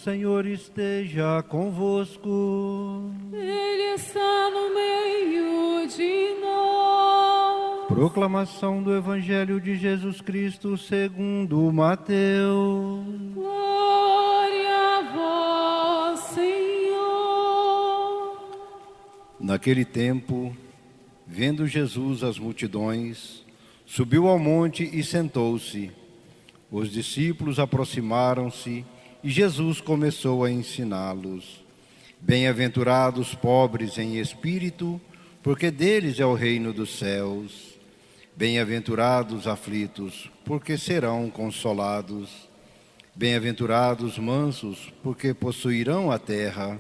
Senhor esteja convosco. Ele está no meio de nós. Proclamação do Evangelho de Jesus Cristo segundo Mateus. Glória a vós, Senhor. Naquele tempo, vendo Jesus as multidões, subiu ao monte e sentou-se. Os discípulos aproximaram-se e Jesus começou a ensiná-los. Bem-aventurados pobres em espírito, porque deles é o reino dos céus. Bem-aventurados aflitos, porque serão consolados. Bem-aventurados mansos, porque possuirão a terra.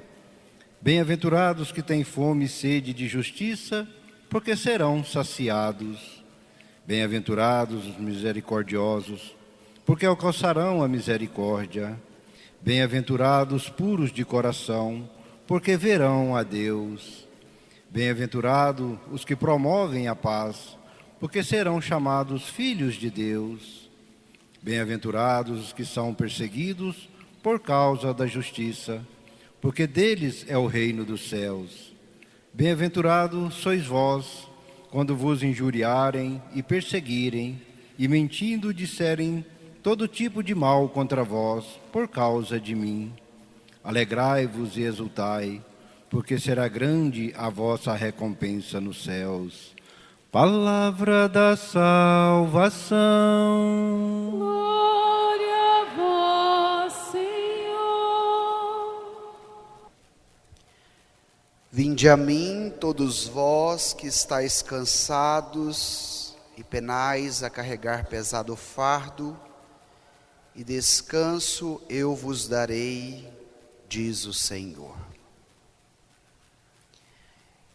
Bem-aventurados que têm fome e sede de justiça, porque serão saciados. Bem-aventurados os misericordiosos, porque alcançarão a misericórdia. Bem-aventurados puros de coração, porque verão a Deus. Bem-aventurados os que promovem a paz, porque serão chamados filhos de Deus. Bem-aventurados os que são perseguidos por causa da justiça, porque deles é o reino dos céus. Bem-aventurados sois vós, quando vos injuriarem e perseguirem, e mentindo disserem todo tipo de mal contra vós, por causa de mim. Alegrai-vos e exultai, porque será grande a vossa recompensa nos céus. Palavra da salvação. Glória a vós, Senhor. Vinde a mim, todos vós que estáis cansados e penais a carregar pesado fardo, e descanso eu vos darei, diz o Senhor.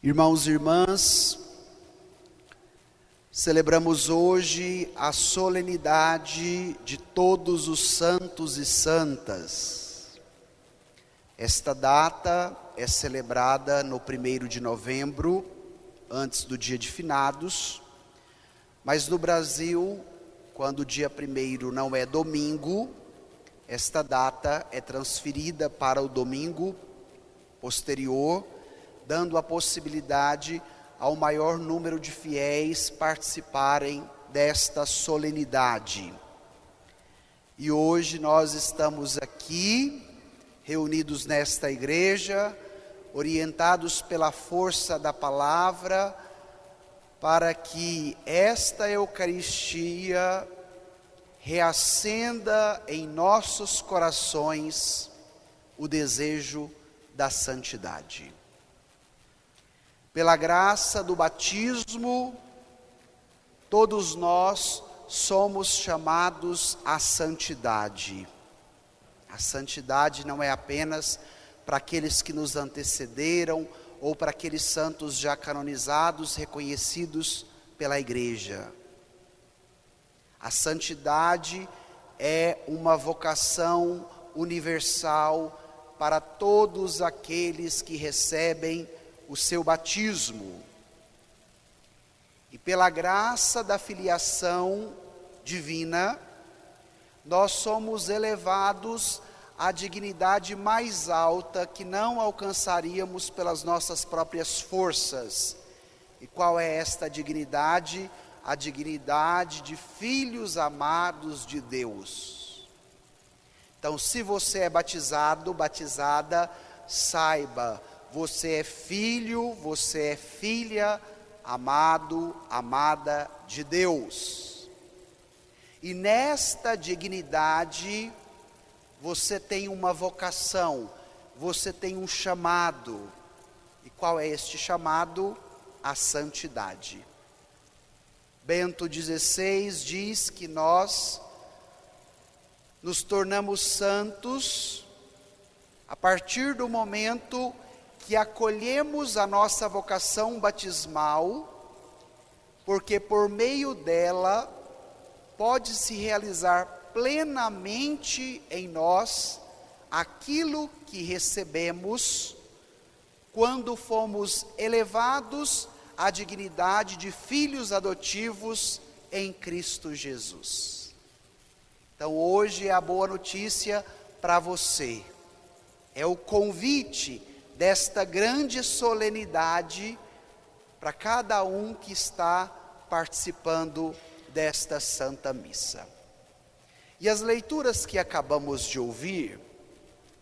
Irmãos e irmãs, celebramos hoje a solenidade de todos os santos e santas. Esta data é celebrada no 1º de novembro, antes do dia de finados, mas no Brasil, quando o dia 1º não é domingo, esta data é transferida para o domingo posterior, dando a possibilidade ao maior número de fiéis participarem desta solenidade. E hoje nós estamos aqui, reunidos nesta igreja, orientados pela força da palavra, para que esta Eucaristia reacenda em nossos corações o desejo da santidade. Pela graça do batismo, todos nós somos chamados à santidade. A santidade não é apenas para aqueles que nos antecederam ou para aqueles santos já canonizados, reconhecidos pela Igreja. A santidade é uma vocação universal para todos aqueles que recebem o seu batismo. E pela graça da filiação divina, nós somos elevados à dignidade mais alta que não alcançaríamos pelas nossas próprias forças. E qual é esta dignidade? A dignidade de filhos amados de Deus. Então, se você é batizado, batizada, saiba, você é filho, você é filha, amado, amada de Deus. E nesta dignidade, você tem uma vocação, você tem um chamado. E qual é este chamado? A santidade. Bento XVI diz que nós nos tornamos santos a partir do momento que acolhemos a nossa vocação batismal, porque por meio dela pode-se realizar plenamente em nós aquilo que recebemos quando fomos elevados à dignidade de filhos adotivos em Cristo Jesus. Então hoje é a boa notícia para você. É o convite desta grande solenidade para cada um que está participando desta Santa Missa. E as leituras que acabamos de ouvir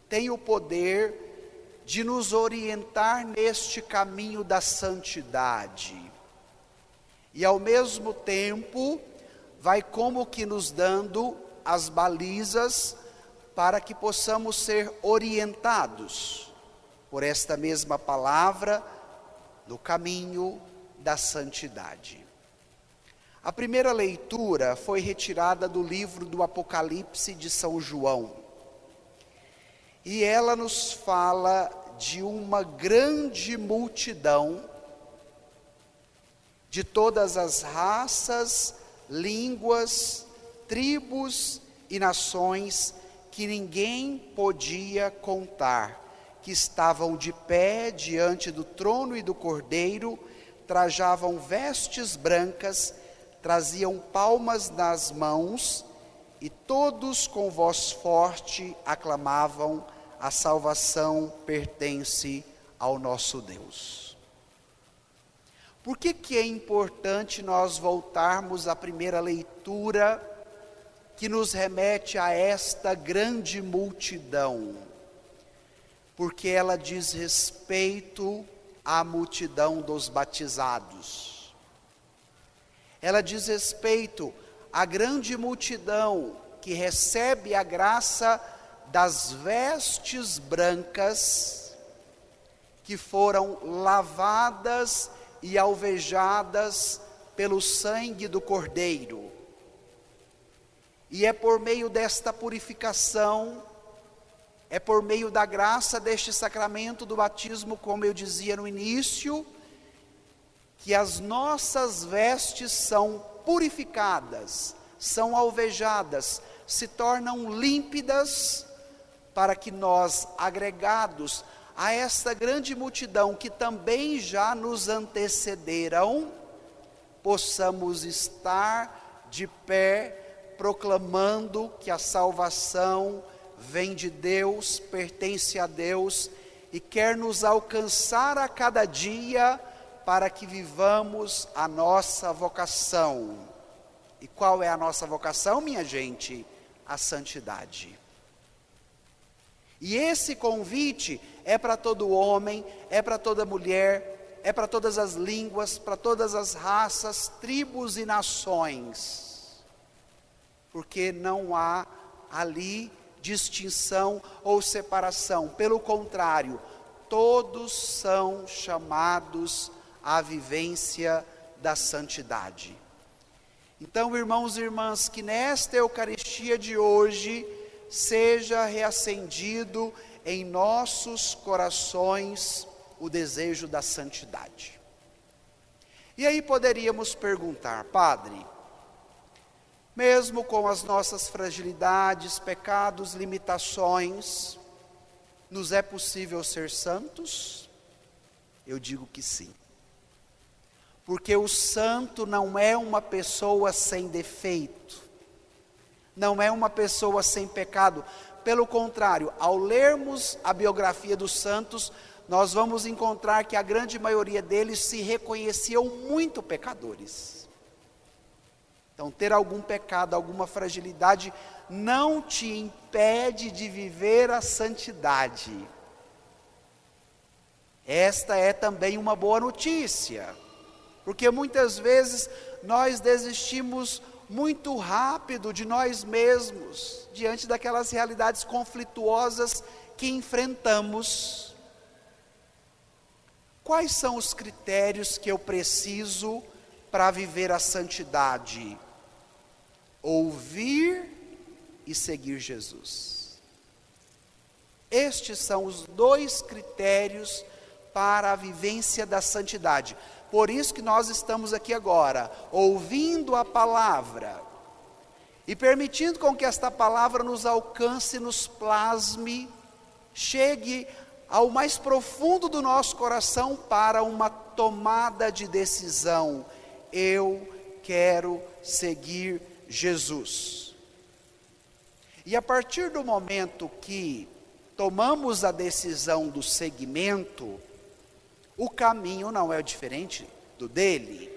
têm o poder de nos orientar neste caminho da santidade. E ao mesmo tempo, vai como que nos dando as balizas para que possamos ser orientados por esta mesma palavra no caminho da santidade. A primeira leitura foi retirada do livro do Apocalipse de São João. E ela nos fala de uma grande multidão de todas as raças, línguas, tribos e nações que ninguém podia contar, que estavam de pé diante do trono e do Cordeiro, trajavam vestes brancas, traziam palmas nas mãos, e todos com voz forte aclamavam: a salvação pertence ao nosso Deus. Por que é importante nós voltarmos à primeira leitura que nos remete a esta grande multidão? Porque ela diz respeito à multidão dos batizados. Ela diz respeito à grande multidão que recebe a graça das vestes brancas, que foram lavadas e alvejadas pelo sangue do Cordeiro. E é por meio desta purificação, é por meio da graça deste sacramento do batismo, como eu dizia no início, que as nossas vestes são purificadas, são alvejadas, se tornam límpidas, para que nós, agregados a esta grande multidão que também já nos antecederam, possamos estar de pé, proclamando que a salvação vem de Deus, pertence a Deus e quer nos alcançar a cada dia para que vivamos a nossa vocação. E qual é a nossa vocação, minha gente? A santidade. E esse convite é para todo homem, é para toda mulher, é para todas as línguas, para todas as raças, tribos e nações. Porque não há ali distinção ou separação. Pelo contrário, todos são chamados à vivência da santidade. Então, irmãos e irmãs, que nesta Eucaristia de hoje seja reacendido em nossos corações o desejo da santidade. E aí poderíamos perguntar: Padre, mesmo com as nossas fragilidades, pecados, limitações, nos é possível ser santos? Eu digo que sim. Porque o santo não é uma pessoa sem defeito, não é uma pessoa sem pecado. Pelo contrário, ao lermos a biografia dos santos, nós vamos encontrar que a grande maioria deles se reconheciam muito pecadores. Então, ter algum pecado, alguma fragilidade, não te impede de viver a santidade. Esta é também uma boa notícia, porque muitas vezes nós desistimos muito rápido de nós mesmos, diante daquelas realidades conflituosas que enfrentamos. Quais são os critérios que eu preciso para viver a santidade? Ouvir e seguir Jesus. Estes são os dois critérios para a vivência da santidade. Por isso que nós estamos aqui agora, ouvindo a palavra e permitindo com que esta palavra nos alcance, nos plasme, chegue ao mais profundo do nosso coração para uma tomada de decisão. Eu quero seguir Jesus. E a partir do momento que tomamos a decisão do seguimento, o caminho não é diferente do dele.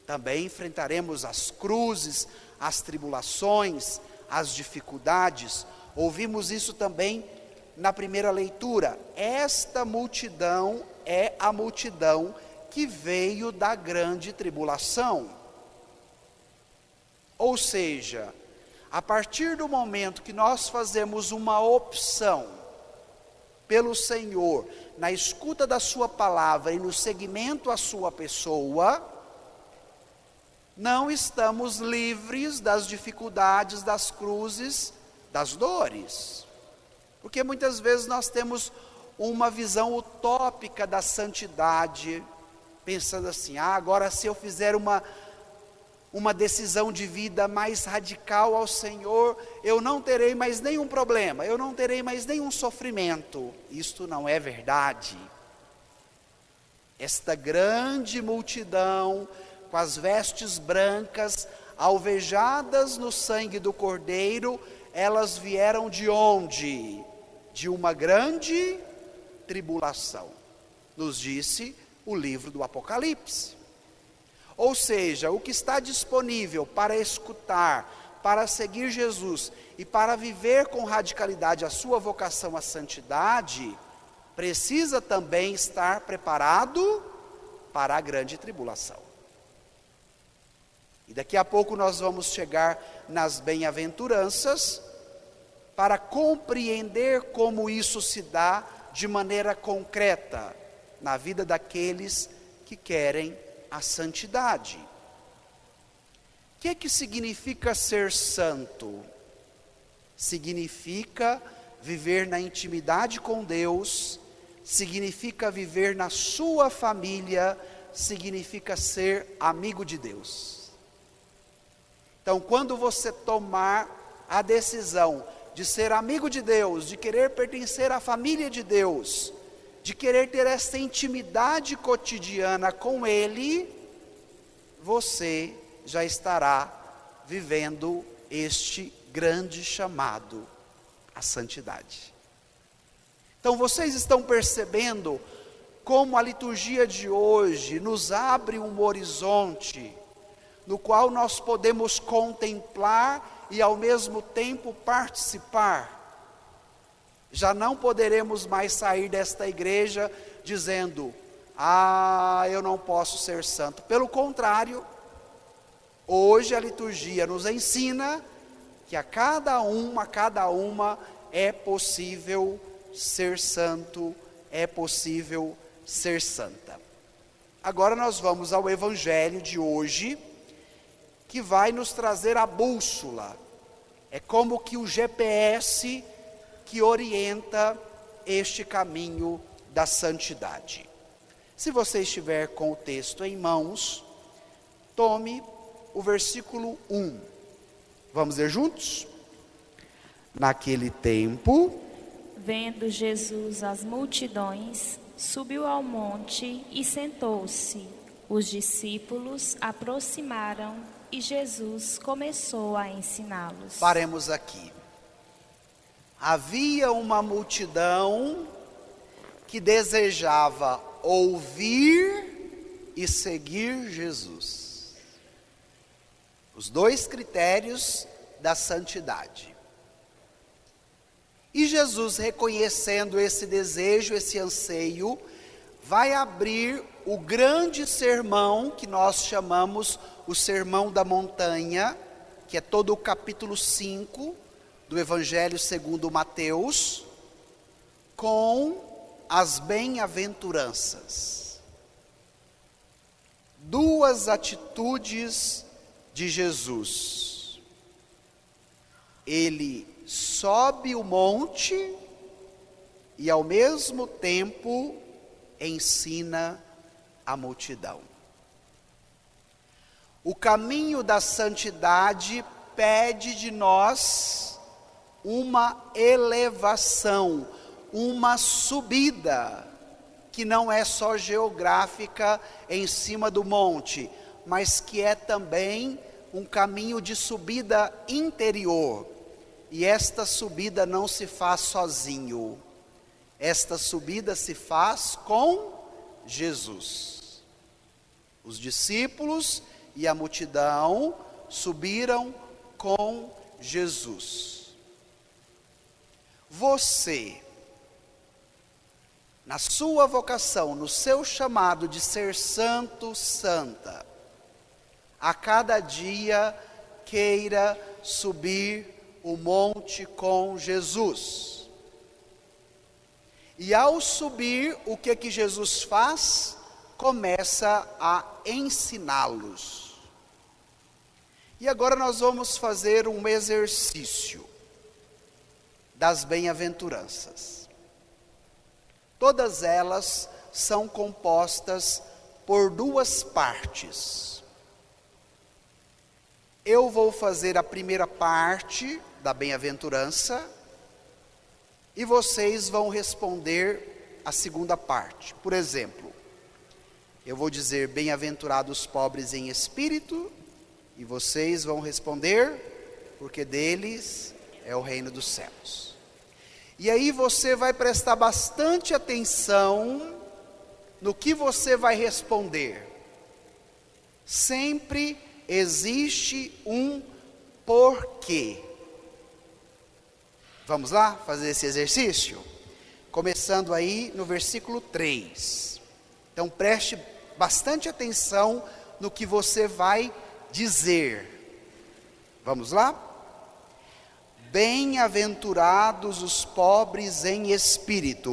Também enfrentaremos as cruzes, as tribulações, as dificuldades. Ouvimos isso também na primeira leitura. Esta multidão é a multidão que veio da grande tribulação. Ou seja, a partir do momento que nós fazemos uma opção pelo Senhor, na escuta da sua palavra e no seguimento à sua pessoa, não estamos livres das dificuldades, das cruzes, das dores. Porque muitas vezes nós temos uma visão utópica da santidade, pensando assim, agora se eu fizer uma decisão de vida mais radical ao Senhor, eu não terei mais nenhum problema, eu não terei mais nenhum sofrimento. Isto não é verdade. Esta grande multidão, com as vestes brancas, alvejadas no sangue do Cordeiro, elas vieram de onde? De uma grande tribulação, nos disse o livro do Apocalipse. Ou seja, o que está disponível para escutar, para seguir Jesus e para viver com radicalidade a sua vocação à santidade, precisa também estar preparado para a grande tribulação. E daqui a pouco nós vamos chegar nas bem-aventuranças para compreender como isso se dá de maneira concreta na vida daqueles que querem a santidade. O que significa ser santo? Significa viver na intimidade com Deus, significa viver na sua família, significa ser amigo de Deus. Então, quando você tomar a decisão de ser amigo de Deus, de querer pertencer à família de Deus, de querer ter essa intimidade cotidiana com Ele, você já estará vivendo este grande chamado à santidade. Então, vocês estão percebendo como a liturgia de hoje nos abre um horizonte no qual nós podemos contemplar e ao mesmo tempo participar. Já não poderemos mais sair desta igreja dizendo, eu não posso ser santo. Pelo contrário, hoje a liturgia nos ensina que a cada uma é possível ser santo, é possível ser santa. Agora nós vamos ao evangelho de hoje, que vai nos trazer a bússola. É como que o GPS que orienta este caminho da santidade. Se você estiver com o texto em mãos, tome o versículo 1. Vamos ler juntos? Naquele tempo, vendo Jesus as multidões, subiu ao monte e sentou-se. Os discípulos aproximaram e Jesus começou a ensiná-los. Paremos aqui. Havia uma multidão que desejava ouvir e seguir Jesus. Os dois critérios da santidade. E Jesus, reconhecendo esse desejo, esse anseio, vai abrir o grande sermão que nós chamamos o Sermão da Montanha, que é todo o capítulo 5 do Evangelho segundo Mateus, com as bem-aventuranças. Duas atitudes de Jesus. Ele sobe o monte e ao mesmo tempo ensina a multidão. O caminho da santidade pede de nós uma elevação, uma subida, que não é só geográfica em cima do monte, mas que é também um caminho de subida interior. e esta subida não se faz sozinho. Esta subida se faz com Jesus. Os discípulos e a multidão subiram com Jesus. Você, na sua vocação, no seu chamado de ser santo, santa, a cada dia queira subir o monte com Jesus. E ao subir, o que Jesus faz? Começa a ensiná-los. E agora nós vamos fazer um exercício das bem-aventuranças. Todas elas são compostas por duas partes. Eu vou fazer a primeira parte da bem-aventurança e vocês vão responder a segunda parte. Por exemplo, eu vou dizer bem-aventurados os pobres em espírito e vocês vão responder porque deles é o reino dos céus. E aí você vai prestar bastante atenção no que você vai responder. Sempre existe um porquê. Vamos lá fazer esse exercício? Começando aí no versículo 3. Então preste bastante atenção no que você vai dizer. Vamos lá? Bem-aventurados os pobres em espírito,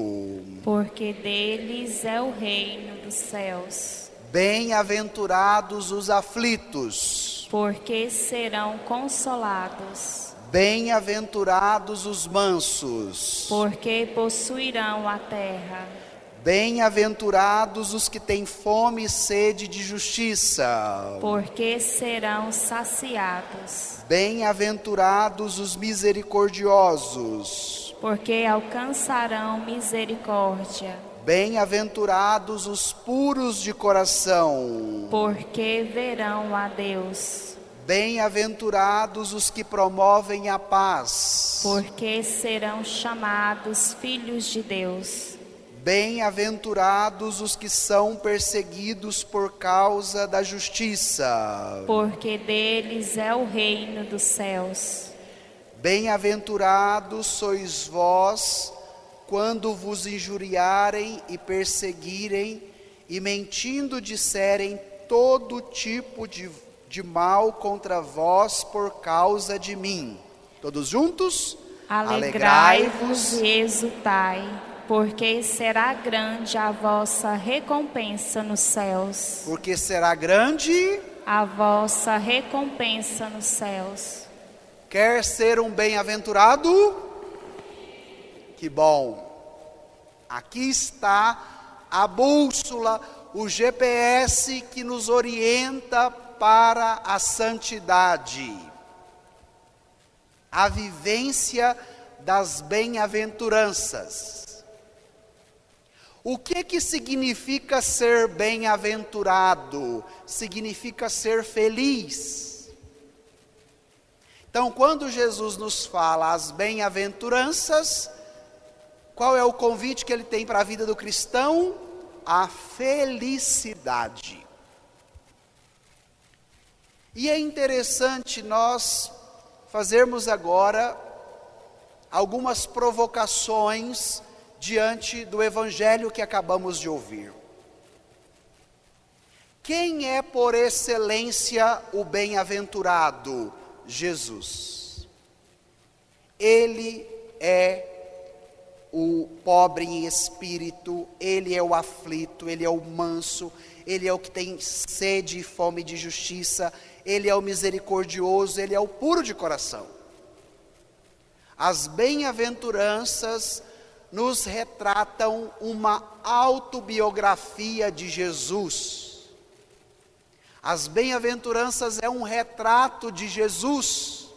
porque deles é o reino dos céus. Bem-aventurados os aflitos, porque serão consolados. Bem-aventurados os mansos, porque possuirão a terra. Bem-aventurados os que têm fome e sede de justiça, porque serão saciados. Bem-aventurados os misericordiosos, porque alcançarão misericórdia. Bem-aventurados os puros de coração, porque verão a Deus. Bem-aventurados os que promovem a paz, porque serão chamados filhos de Deus. Bem-aventurados os que são perseguidos por causa da justiça, porque deles é o reino dos céus. Bem-aventurados sois vós, quando vos injuriarem e perseguirem, e mentindo disserem todo tipo de mal contra vós por causa de mim. Todos juntos? Alegrai-vos e exultai, porque será grande a vossa recompensa nos céus. Porque será grande a vossa recompensa nos céus. Quer ser um bem-aventurado? Que bom! Aqui está a bússola, o GPS que nos orienta para a santidade. A vivência das bem-aventuranças. O que significa ser bem-aventurado? Significa ser feliz. Então, quando Jesus nos fala as bem-aventuranças, qual é o convite que ele tem para a vida do cristão? A felicidade. E é interessante nós fazermos agora algumas provocações diante do evangelho que acabamos de ouvir. Quem é por excelência o bem-aventurado? Jesus. Ele é o pobre em espírito, ele é o aflito, ele é o manso, ele é o que tem sede e fome de justiça, ele é o misericordioso, ele é o puro de coração. As bem-aventuranças nos retratam uma autobiografia de Jesus. As bem-aventuranças é um retrato de Jesus.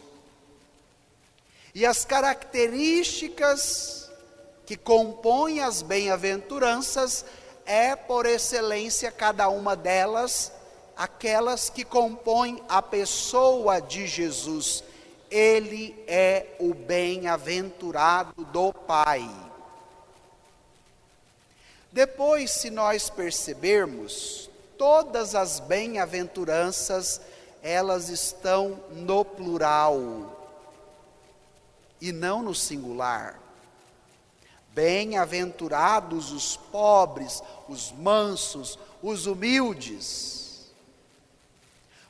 E as características que compõem as bem-aventuranças é, por excelência, cada uma delas, aquelas que compõem a pessoa de Jesus. ele é o bem-aventurado do Pai. Depois, se nós percebermos, todas as bem-aventuranças, elas estão no plural e não no singular. Bem-aventurados os pobres, os mansos, os humildes.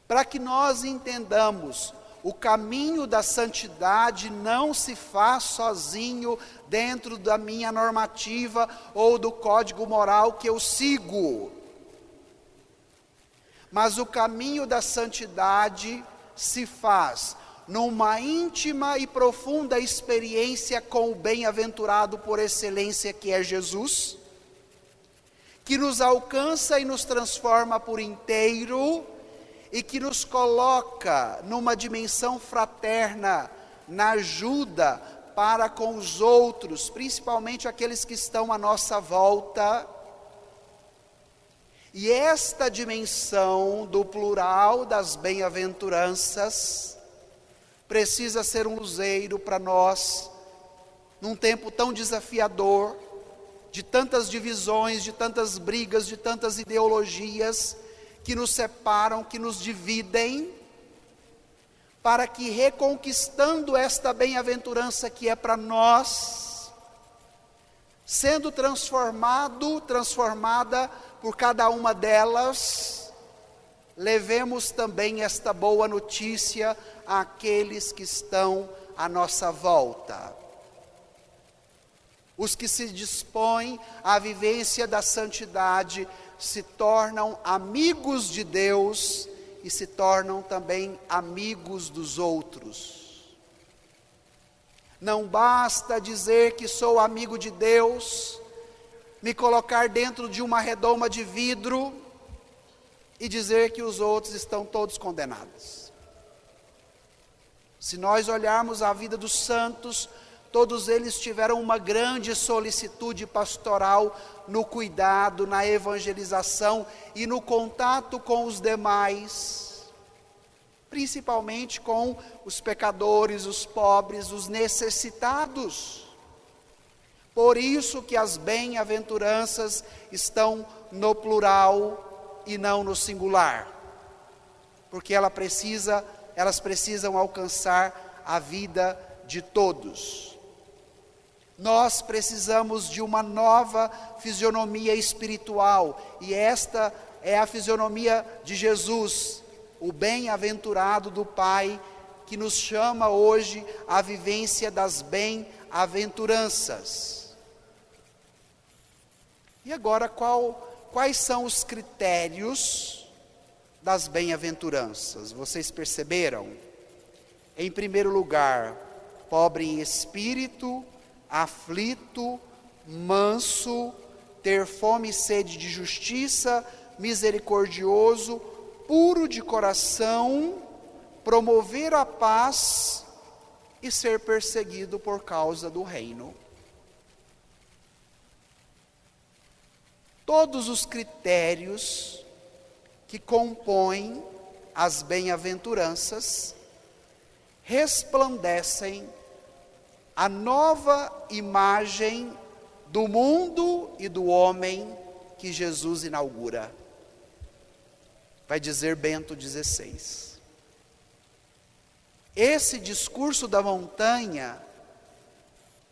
Para que nós entendamos, o caminho da santidade não se faz sozinho dentro da minha normativa ou do código moral que eu sigo. Mas o caminho da santidade se faz numa íntima e profunda experiência com o bem-aventurado por excelência que é Jesus, que nos alcança e nos transforma por inteiro e que nos coloca numa dimensão fraterna, na ajuda para com os outros, principalmente aqueles que estão à nossa volta. E esta dimensão do plural das bem-aventuranças precisa ser um luzeiro para nós, num tempo tão desafiador, de tantas divisões, de tantas brigas, de tantas ideologias que nos separam, que nos dividem, para que reconquistando esta bem-aventurança que é para nós, sendo transformada por cada uma delas, levemos também esta boa notícia àqueles que estão à nossa volta. Os que se dispõem à vivência da santidade se tornam amigos de Deus e se tornam também amigos dos outros. Não basta dizer que sou amigo de Deus, me colocar dentro de uma redoma de vidro e dizer que os outros estão todos condenados. Se nós olharmos a vida dos santos, todos eles tiveram uma grande solicitude pastoral no cuidado, na evangelização e no contato com os demais, principalmente com os pecadores, os pobres, os necessitados. Por isso que as bem-aventuranças estão no plural e não no singular, porque elas precisam alcançar a vida de todos. Nós precisamos de uma nova fisionomia espiritual, e esta é a fisionomia de Jesus, o bem-aventurado do Pai, que nos chama hoje à vivência das bem-aventuranças. E agora, quais são os critérios das bem-aventuranças? Vocês perceberam? Em primeiro lugar, pobre em espírito, aflito, manso, ter fome e sede de justiça, misericordioso, puro de coração, promover a paz e ser perseguido por causa do reino. Todos os critérios que compõem as bem-aventuranças resplandecem a nova imagem do mundo e do homem que Jesus inaugura. Vai dizer Bento XVI. Esse discurso da montanha,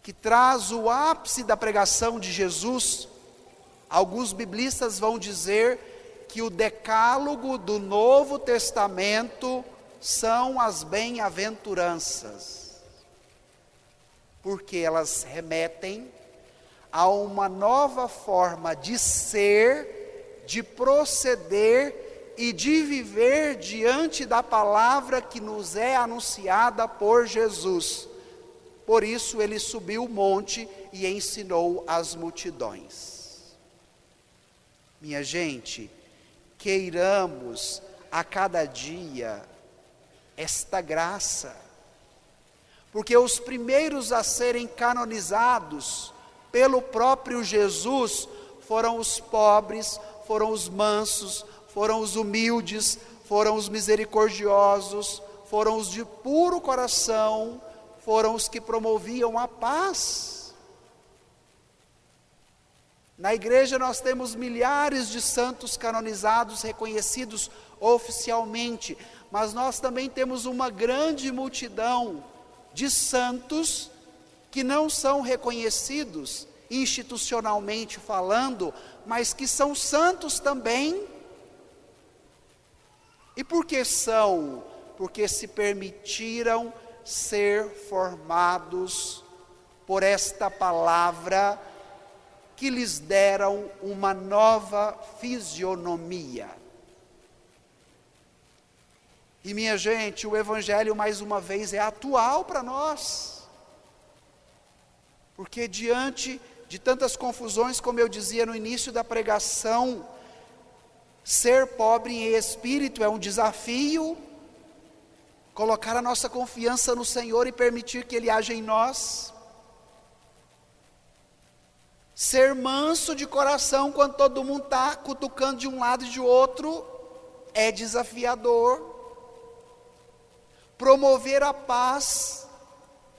que traz o ápice da pregação de Jesus, alguns biblistas vão dizer que o decálogo do Novo Testamento são as bem-aventuranças, porque elas remetem a uma nova forma de ser, de proceder e de viver diante da palavra que nos é anunciada por Jesus. Por isso ele subiu o monte e ensinou as multidões. Minha gente, queiramos a cada dia esta graça, porque os primeiros a serem canonizados pelo próprio Jesus foram os pobres, foram os mansos, foram os humildes, foram os misericordiosos, foram os de puro coração, foram os que promoviam a paz. Na igreja nós temos milhares de santos canonizados, reconhecidos oficialmente, mas nós também temos uma grande multidão de santos que não são reconhecidos institucionalmente falando, mas que são santos também. E por que são? Porque se permitiram ser formados por esta palavra que lhes deram uma nova fisionomia. E minha gente, o Evangelho mais uma vez é atual para nós, porque diante de tantas confusões, como eu dizia no início da pregação, ser pobre em espírito é um desafio. Colocar a nossa confiança no Senhor e permitir que Ele haja em nós. Ser manso de coração quando todo mundo está cutucando de um lado e de outro é desafiador. Promover a paz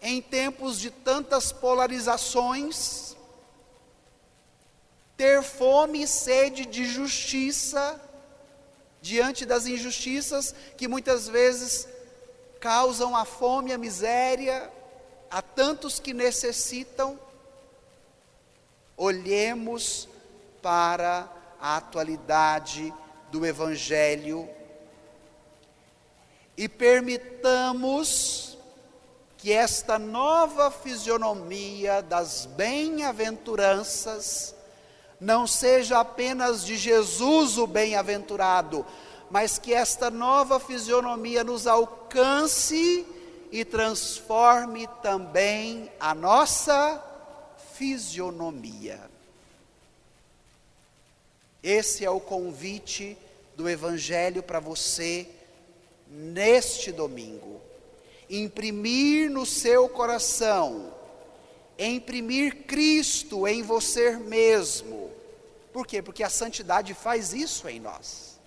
em tempos de tantas polarizações. Ter fome e sede de justiça diante das injustiças que muitas vezes causam a fome e a miséria a tantos que necessitam. Olhemos para a atualidade do Evangelho e permitamos que esta nova fisionomia das bem-aventuranças não seja apenas de Jesus o bem-aventurado, mas que esta nova fisionomia nos alcance e transforme também a nossa fisionomia. Esse é o convite do Evangelho para você neste domingo. Imprimir no seu coração, imprimir Cristo em você mesmo. Por quê? Porque a santidade faz isso em nós.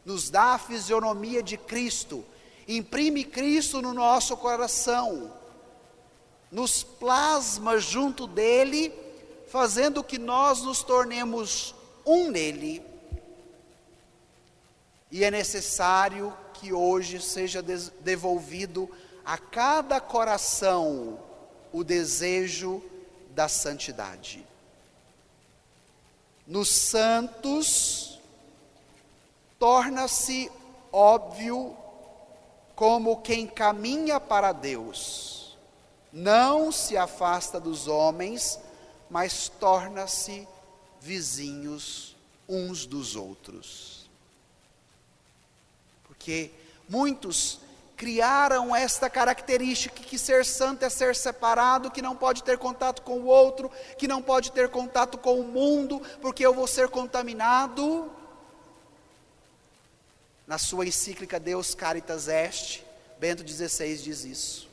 Nos dá a fisionomia de Cristo, imprime Cristo no nosso coração, nos plasma junto dele, fazendo que nós nos tornemos um nele. E é necessário que hoje seja devolvido a cada coração o desejo da santidade. Nos santos, torna-se óbvio como quem caminha para Deus, não se afasta dos homens, mas torna-se vizinhos uns dos outros. Porque muitos criaram esta característica que ser santo é ser separado, que não pode ter contato com o outro, que não pode ter contato com o mundo, porque eu vou ser contaminado. Na sua encíclica Deus Caritas Est, Bento XVI diz isso.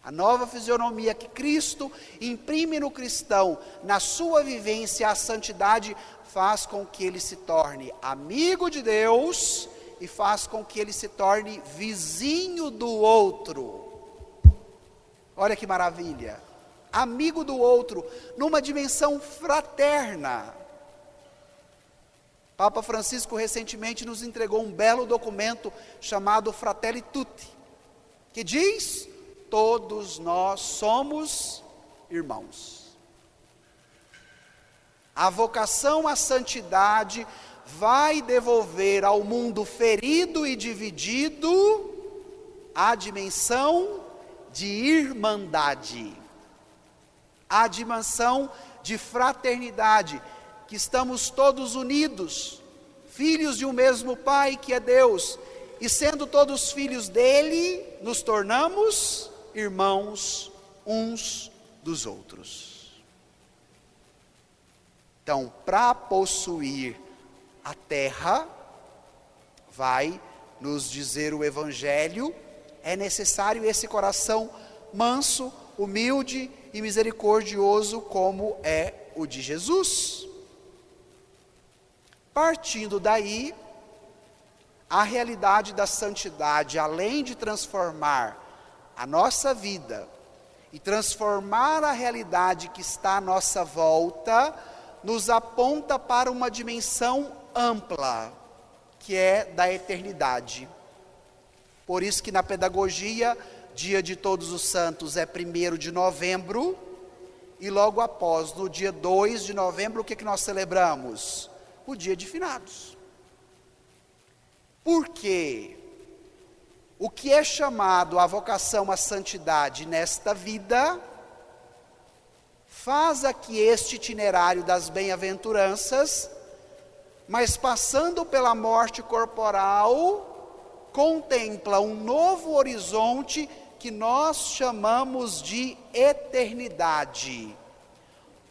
A nova fisionomia que Cristo imprime no cristão, na sua vivência, a santidade, faz com que ele se torne amigo de Deus e faz com que ele se torne vizinho do outro. Olha que maravilha! Amigo do outro, numa dimensão fraterna. Papa Francisco recentemente nos entregou um belo documento chamado Fratelli Tutti, que diz: todos nós somos irmãos. A vocação à santidade vai devolver ao mundo ferido e dividido a dimensão de irmandade, a dimensão de fraternidade, que estamos todos unidos, filhos de um mesmo Pai que é Deus, e sendo todos filhos dele, nos tornamos irmãos uns dos outros. Então, para possuir a terra, vai nos dizer o Evangelho, é necessário esse coração manso, humilde e misericordioso como é o de Jesus. Partindo daí, a realidade da santidade, além de transformar a nossa vida e transformar a realidade que está à nossa volta, nos aponta para uma dimensão ampla, que é da eternidade. Por isso que na pedagogia, dia de Todos os Santos é 1º de novembro, e logo após, no dia 2 de novembro, o que nós celebramos? O dia de finados. Por quê? O que é chamado a vocação à santidade nesta vida, faz aqui este itinerário das bem-aventuranças, mas passando pela morte corporal, contempla um novo horizonte que nós chamamos de eternidade,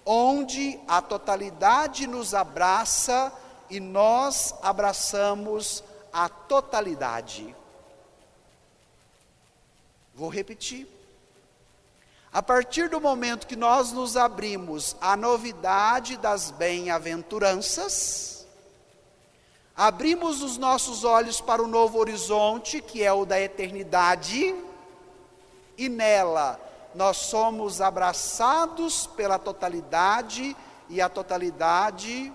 onde a totalidade nos abraça e nós abraçamos a totalidade. Vou repetir. A partir do momento que nós nos abrimos à novidade das bem-aventuranças, abrimos os nossos olhos para o novo horizonte, que é o da eternidade, e nela nós somos abraçados pela totalidade, e a totalidade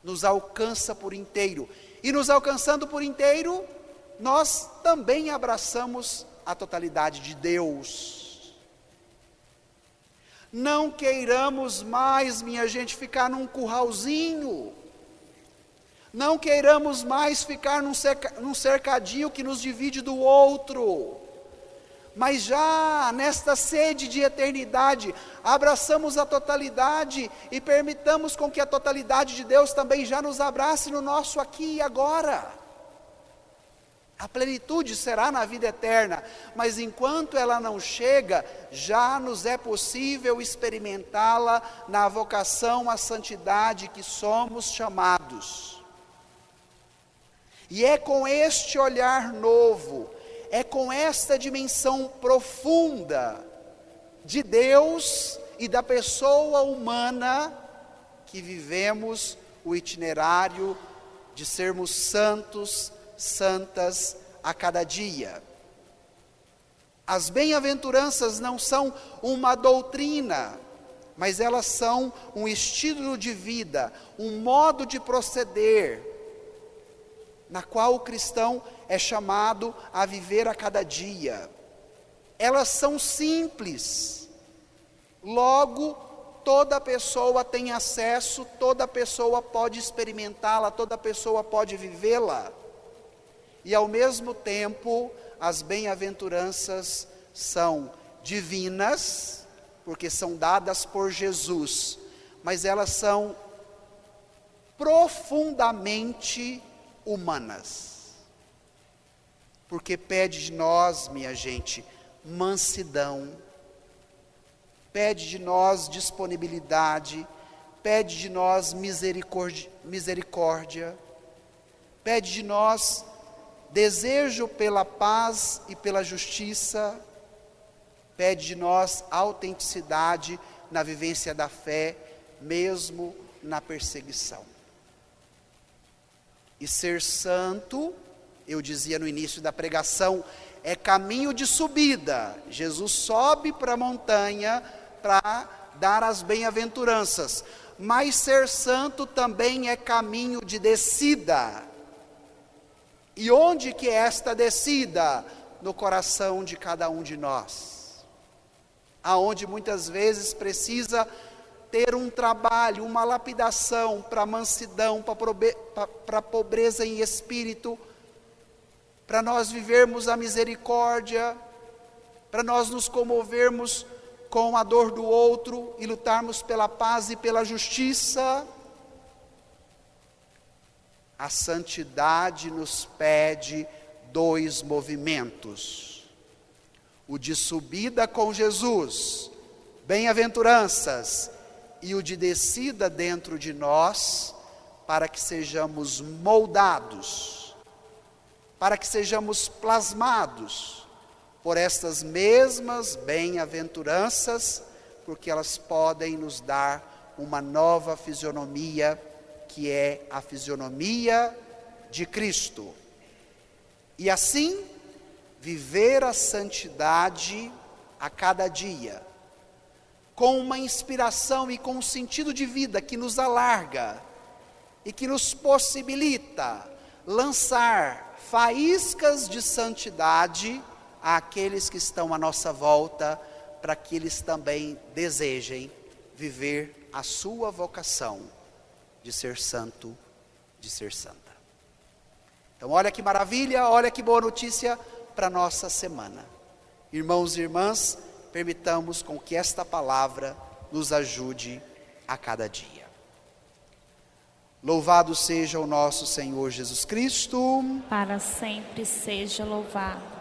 nos alcança por inteiro. E nos alcançando por inteiro, nós também abraçamos a totalidade de Deus. Não queiramos mais, minha gente, ficar num curralzinho. Não queiramos mais ficar num cercadinho que nos divide do outro. Mas já nesta sede de eternidade, abraçamos a totalidade e permitamos com que a totalidade de Deus também já nos abrace no nosso aqui e agora. A plenitude será na vida eterna, mas enquanto ela não chega, já nos é possível experimentá-la na vocação à santidade que somos chamados. E é com este olhar novo, é com esta dimensão profunda de Deus e da pessoa humana que vivemos o itinerário de sermos santos, santas a cada dia. As bem-aventuranças não são uma doutrina, mas elas são um estilo de vida, um modo de proceder, na qual o cristão é chamado a viver a cada dia. Elas são simples, logo toda pessoa tem acesso, toda pessoa pode experimentá-la, toda pessoa pode vivê-la. E ao mesmo tempo, as bem-aventuranças são divinas, porque são dadas por Jesus, mas elas são profundamente humanas. Porque pede de nós, minha gente, mansidão, pede de nós disponibilidade, pede de nós misericórdia, pede de nós desejo pela paz e pela justiça, pede de nós autenticidade na vivência da fé, mesmo na perseguição. E ser santo, eu dizia no início da pregação, é caminho de subida. Jesus sobe para a montanha para dar as bem-aventuranças, mas ser santo também é caminho de descida. E onde que é esta descida? No coração de cada um de nós, aonde muitas vezes precisa ter um trabalho, uma lapidação para a mansidão, para a pobreza em espírito, para nós vivermos a misericórdia, para nós nos comovermos com a dor do outro e lutarmos pela paz e pela justiça. A santidade nos pede 2 movimentos: o de subida com Jesus, bem-aventuranças, e o de descida dentro de nós, para que sejamos moldados, para que sejamos plasmados por estas mesmas bem-aventuranças, porque elas podem nos dar uma nova fisionomia, que é a fisionomia de Cristo. E assim, viver a santidade a cada dia, com uma inspiração e com um sentido de vida que nos alarga e que nos possibilita lançar faíscas de santidade àqueles que estão à nossa volta, para que eles também desejem viver a sua vocação de ser santo, de ser santa. Então olha que maravilha, olha que boa notícia para a nossa semana. Irmãos e irmãs, permitamos com que esta palavra nos ajude a cada dia. Louvado seja o nosso Senhor Jesus Cristo. Para sempre seja louvado.